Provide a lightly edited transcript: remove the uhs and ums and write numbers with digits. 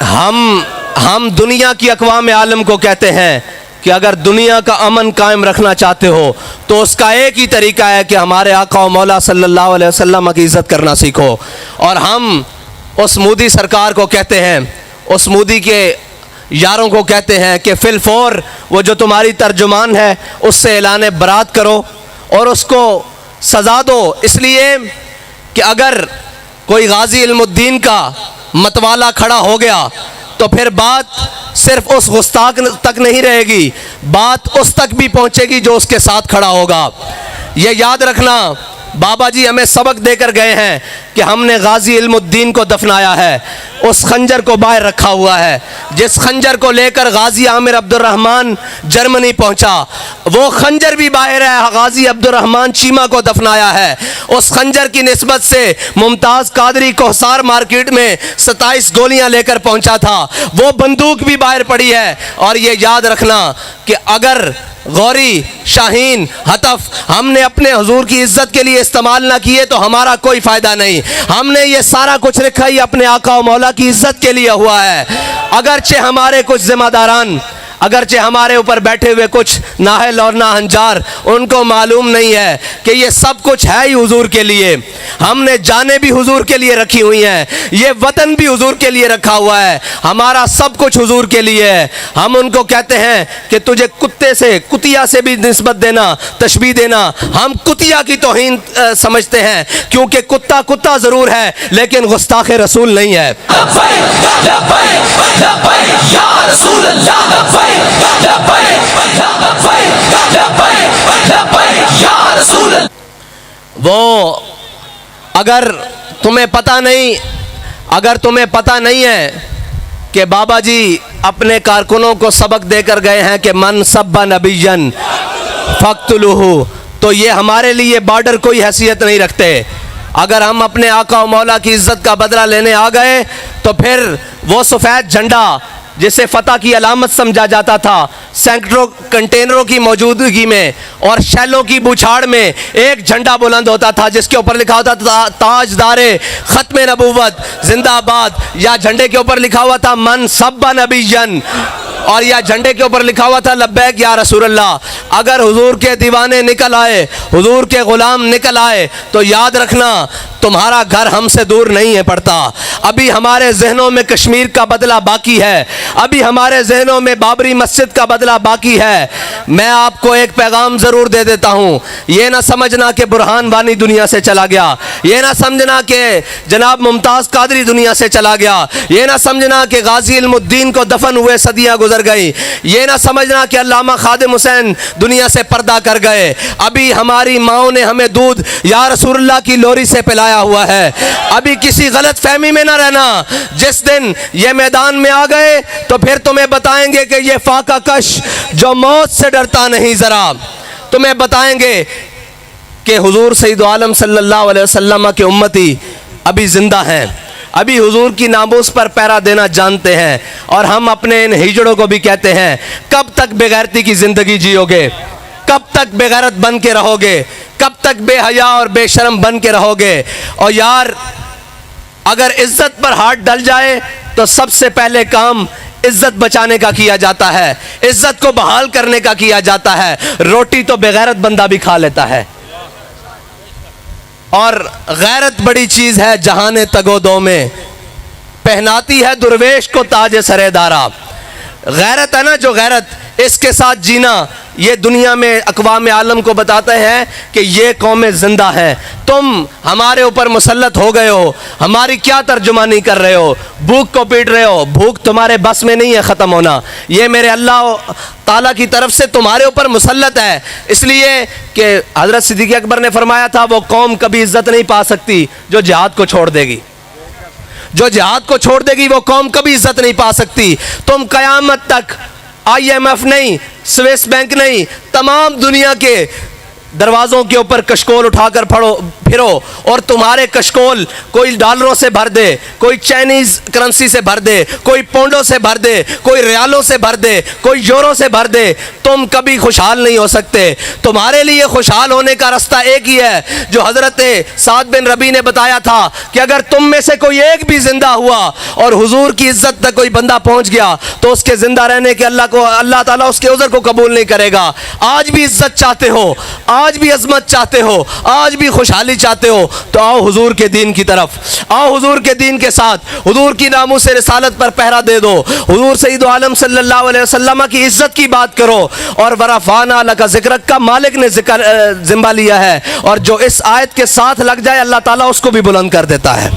हम दुनिया की अक़वाम आलम को कहते हैं कि अगर दुनिया का अमन कायम रखना चाहते हो तो उसका एक ही तरीका है कि हमारे आका व मौला सल्लल्लाहु अलैहि वसल्लम की इज़्ज़त करना सीखो। और हम उस मोदी सरकार को कहते हैं, उस मोदी के यारों को कहते हैं कि फिलफौर वो जो तुम्हारी तर्जुमान है उससे ऐलान बरात करो और उसको सज़ा दो। इसलिए कि अगर कोई गाजी इल्मुद्दीन का मतवाला खड़ा हो गया तो फिर बात सिर्फ उस गुस्ताख तक नहीं रहेगी, बात उस तक भी पहुंचेगी जो उसके साथ खड़ा होगा। ये याद रखना, बाबा जी हमें सबक देकर गए हैं कि हमने गाजी इल्मुद्दीन को दफनाया है, उस खंजर को बाहर रखा हुआ है। जिस खंजर को लेकर गाजी आमिर अब्दुर्रहमान जर्मनी पहुंचा, वो खंजर भी बाहर है। गाजी अब्दुर्रहमान चीमा को दफनाया है। उस खंजर की निस्बत से मुमताज़ कादरी कोहसार मार्केट में 27 गोलियां लेकर पहुंचा था, वो बंदूक भी बाहर पड़ी है। और ये याद रखना कि अगर गौरी, शाहीन, हतफ हमने अपने हुजूर की इज्जत के लिए इस्तेमाल ना किए तो हमारा कोई फ़ायदा नहीं। हमने ये सारा कुछ रखा ही अपने आका व मौला की इज्जत के लिए हुआ है। अगरचे हमारे कुछ जिम्मेदारान, अगरचे हमारे ऊपर बैठे हुए कुछ नाहल और नाहंजार, उनको मालूम नहीं है कि ये सब कुछ है ही हुजूर के लिए। हमने जानें भी हुजूर के लिए रखी हुई हैं, ये वतन भी हुजूर के लिए रखा हुआ है, हमारा सब कुछ हुजूर के लिए है। हम उनको कहते हैं कि तुझे कुत्ते से, कुतिया से भी निस्बत देना, तशबीह देना, हम कुतिया की तौहीन समझते हैं, क्योंकि कुत्ता कुत्ता ज़रूर है लेकिन गुस्ताख रसूल नहीं है। वो अगर तुम्हें पता नहीं है कि बाबा जी अपने कारकुनों को सबक देकर गए हैं कि मन सब्बा नबियन फक्तुलुहु, तो ये हमारे लिए बॉर्डर कोई हैसियत नहीं रखते। अगर हम अपने आका व मौला की इज़्ज़त का बदला लेने आ गए तो फिर वो सफ़ेद झंडा जिसे फतह की अलामत समझा जाता था, सैकड़ों कंटेनरों की मौजूदगी में और शैलों की बुछाड़ में एक झंडा बुलंद होता था जिसके ऊपर लिखा होता था ताजदारे ख़त्म नबूवत जिंदाबाद, या झंडे के ऊपर लिखा हुआ था मन सब्बा नबियन, और या झंडे के ऊपर लिखा हुआ था लब्बैक या रसूलल्लाह। अगर हुजूर के दीवाने निकल आए, हुजूर के ग़ुलाम निकल आए तो याद रखना तुम्हारा घर हमसे दूर नहीं है पड़ता। अभी हमारे जहनों में कश्मीर का बदला बाकी है, अभी हमारे जहनों में बाबरी मस्जिद का बदला बाकी है। मैं आपको एक पैगाम ज़रूर दे देता हूँ, ये ना समझना कि बुरहान वानी दुनिया से चला गया, ये ना समझना कि जनाब मुमताज़ कादरी दुनिया से चला गया, ये ना समझना कि गाजी इल्मुद्दीन को दफन हुए सदियाँ गुजर गई, ये ना समझना कि अल्लामा खादिम हुसैन दुनिया से पर्दा कर गए। अभी हमारी माओ ने हमें दूध या रसूलुल्लाह की लोरी से पिलाया हुआ है। अभी किसी गलत फहमी में ना रहना, जिस दिन ये मैदान में आ गए तो फिर तुम्हें बताएंगे कि ये फाका कश जो मौत से डरता नहीं, जरा तुम्हें बताएंगे कि हुजूर सैयद आलम सल्लल्लाहु अलैहि वसल्लम के उम्मती अभी जिंदा हैं, अभी हुजूर की नामूस पर पैरा देना जानते हैं। और हम अपने इन हिजड़ों को भी कहते हैं, कब तक बेगैरती की ज़िंदगी जियोगे, कब तक बेगैरत बन के रहोगे, कब तक बेहया और बेशरम बन के रहोगे। और यार अगर इज्जत पर हाथ डल जाए तो सबसे पहले काम इज्जत बचाने का किया जाता है, इज्जत को बहाल करने का किया जाता है। रोटी तो बेगैरत बंदा भी खा लेता है, और गैरत बड़ी चीज़ है जहाने तगोदो में, पहनाती है दुर्वेश को ताज सरेदारा। गैरत है ना, जो गैरत, इसके साथ जीना, ये दुनिया में अक़वाम आलम को बताते हैं कि ये कौमें ज़िंदा हैं। तुम हमारे ऊपर मुसल्लत हो गए हो, हमारी क्या तर्जुमानी कर रहे हो, भूख को पीट रहे हो, भूख तुम्हारे बस में नहीं है ख़त्म होना, ये मेरे अल्लाह ताला की तरफ से तुम्हारे ऊपर मुसल्लत है। इसलिए कि हज़रत सिद्दीक़ अकबर ने फरमाया था, वो कौम कभी इज़्ज़त नहीं पा सकती जो जिहाद को छोड़ देगी, जो जिहाद को छोड़ देगी वो कौम कभी इज़्ज़त नहीं पा सकती। तुम क़यामत तक IMF नहीं, स्विस बैंक नहीं, तमाम दुनिया के दरवाज़ों के ऊपर कशकोल उठाकर फिरो और तुम्हारे कशकोल कोई डॉलरों से भर दे, कोई चाइनीज करेंसी से भर दे, कोई पौंडों से भर दे, कोई रियालों से भर दे, कोई यूरो से भर दे, तुम कभी खुशहाल नहीं हो सकते। तुम्हारे लिए खुशहाल होने का रास्ता एक ही है जो हजरत साद बिन रबी ने बताया था कि अगर तुम में से कोई एक भी जिंदा हुआ और हुजूर की इज्जत तक कोई बंदा पहुंच गया तो उसके जिंदा रहने के अल्लाह ताला उसके उज़र को कबूल नहीं करेगा। आज भी इज्जत चाहते हो, आज भी अजमत चाहते हो, आज भी खुशहाली चाहते हो तो आओ हुजूर के दीन की तरफ, आओ हुजूर के दीन के साथ, हुजूर की नामूस रिसालत पर पहरा दे दो, हुजूर सईद आलम सल्लल्लाहु अलैहि वसल्लम की इज्जत की बात करो। और वरफ़ाना लका ज़िक्रक का मालिक ने जिम्मा लिया है और जो इस आयत के साथ लग जाए अल्लाह ताला उसको भी बुलंद कर देता है।